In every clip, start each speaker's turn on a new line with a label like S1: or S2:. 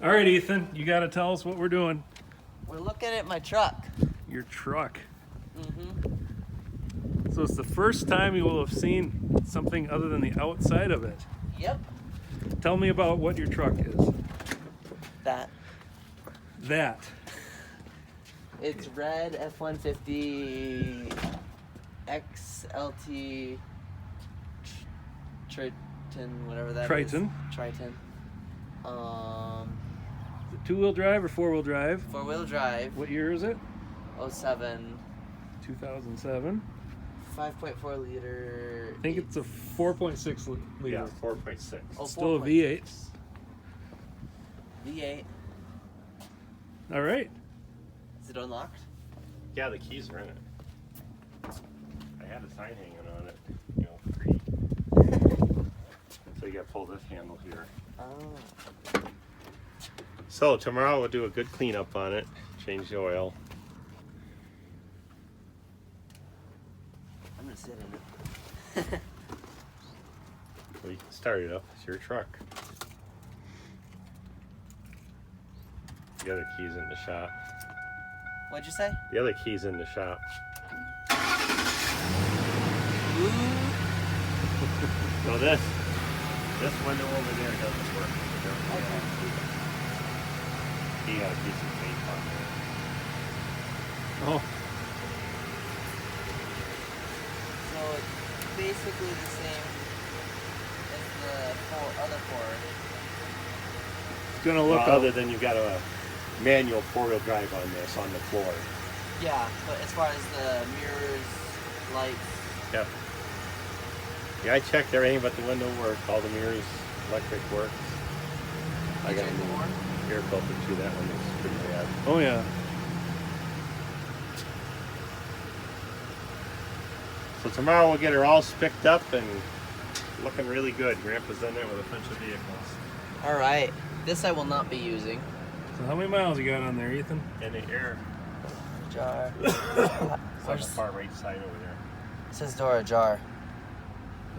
S1: All right, Ethan, you got to tell us what we're doing.
S2: We're looking at my truck.
S1: Your truck.
S2: Mm-hmm.
S1: So it's the first time you will have seen something other than the outside of it.
S2: Yep.
S1: Tell me about what your truck is.
S2: That. It's red F-150 XLT Triton, whatever that
S1: Triton.
S2: is. Triton.
S1: Is it two-wheel drive or four-wheel drive?
S2: Four-wheel drive.
S1: What year is it?
S2: 07.
S1: 2007.
S2: 5.4 liter.
S1: I think it's a 4.6 liter.
S3: Yeah, 4.6.
S2: Oh,
S1: Still a V8.
S2: V8.
S1: All right.
S2: Is it unlocked?
S3: Yeah, the keys are in it. I had a sign hanging on it, you know, free. So you got to pull this handle here.
S2: Oh.
S3: So tomorrow we'll do a good cleanup on it, change the oil.
S2: I'm gonna sit in it.
S3: So you can start it up. It's your truck. The other key's in the shop.
S2: What'd you say?
S3: The other key's in the shop. So this window over there doesn't work. He got a piece of tape on there.
S1: Oh,
S2: So it's basically the same as the other four.
S1: it's gonna look
S3: Well, other than you got a manual four-wheel drive on this on the floor.
S2: Yeah, but as far as the mirrors, lights.
S3: Yep. Yeah, I checked everything but the window worked. All the mirrors, electric works. I got a new air filter too. That one is pretty bad.
S1: Oh yeah.
S3: So tomorrow we'll get her all spicked up and looking really good. Grandpa's in there with a bunch of vehicles.
S2: All right. This I will not be using.
S1: So how many miles you got on there, Ethan?
S3: And the air
S2: Jar.
S3: is on the far right side over there.
S2: It says door ajar.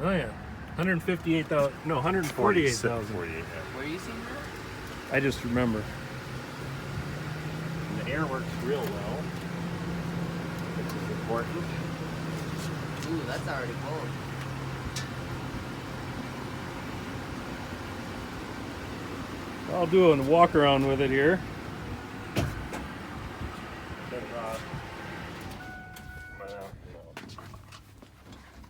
S1: Oh yeah. 158,000. No, 148,000.
S3: 48, yeah.
S2: Where are you seeing that?
S1: I just remember.
S3: And the air works real well, which is important.
S2: Ooh, that's already cold.
S1: I'll do a walk around with it here.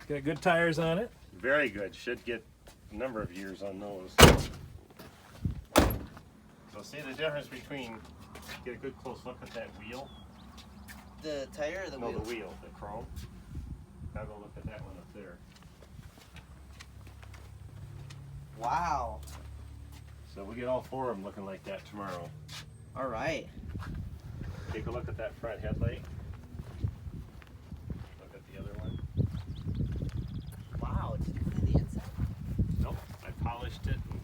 S1: Got good tires on it.
S3: Very good. Should get a number of years on those. So see the difference between, get a good close look at that wheel.
S2: The tire or the
S3: No,
S2: wheel?
S3: the wheel, the chrome. Have a look at that one up there.
S2: Wow.
S3: So we get all four of them looking like that tomorrow.
S2: All right.
S3: Take a look at that front headlight. Look at the other one.
S2: Wow. Did you clean the inside?
S3: Nope, I polished it. And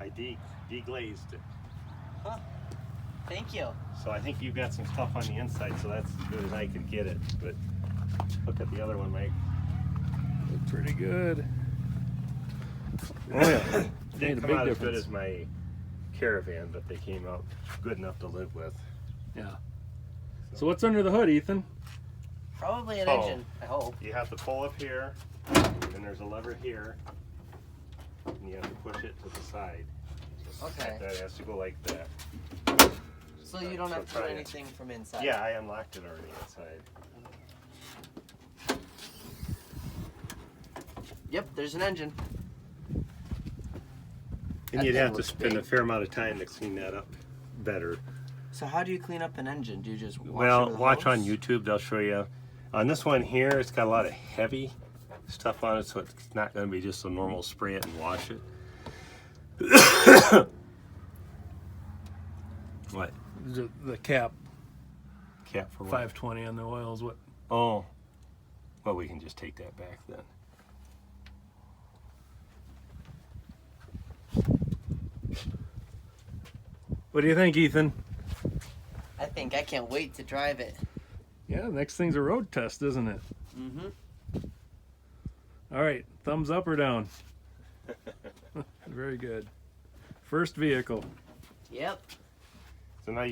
S3: I deglazed it.
S2: Huh. Thank you.
S3: So I think you've got some stuff on the inside, so that's as good as I could get it. But look at the other one, Mike.
S1: Look pretty good. Oh yeah. Made
S3: Didn't
S1: a
S3: come
S1: big
S3: out as good
S1: difference.
S3: as my Caravan, but they came out good enough to live with.
S1: Yeah. So what's under the hood, Ethan?
S2: Probably an
S3: Oh.
S2: engine, I hope.
S3: You have to pull up here, and there's a lever here, and you have to push it to the side.
S2: Okay.
S3: That has to go like that.
S2: So you don't
S3: So
S2: have to do
S3: try it.
S2: anything from inside.
S3: Yeah, I unlocked it already inside.
S2: Yep, there's an engine.
S3: And
S2: That
S3: you'd
S2: thing
S3: have to
S2: looks
S3: spend a
S2: big.
S3: fair amount of time to clean that up better.
S2: So how do you clean up an engine? Do you just wash it
S3: Well,
S2: with a
S3: watch on
S2: hose?
S3: YouTube, they'll show you. On this one here, it's got a lot of heavy stuff on it, so it's not going to be just a normal spray it and wash it. What?
S1: The cap,
S3: Cap for what?
S1: 520 on the oil is what?
S3: Oh. Well, we can just take that back then.
S1: What do you think, Ethan?
S2: I think I can't wait to drive it.
S1: Yeah, next thing's a road test, isn't it?
S2: Mm-hmm.
S1: All right, thumbs up or down? Very good. First vehicle.
S2: Yep.
S3: So now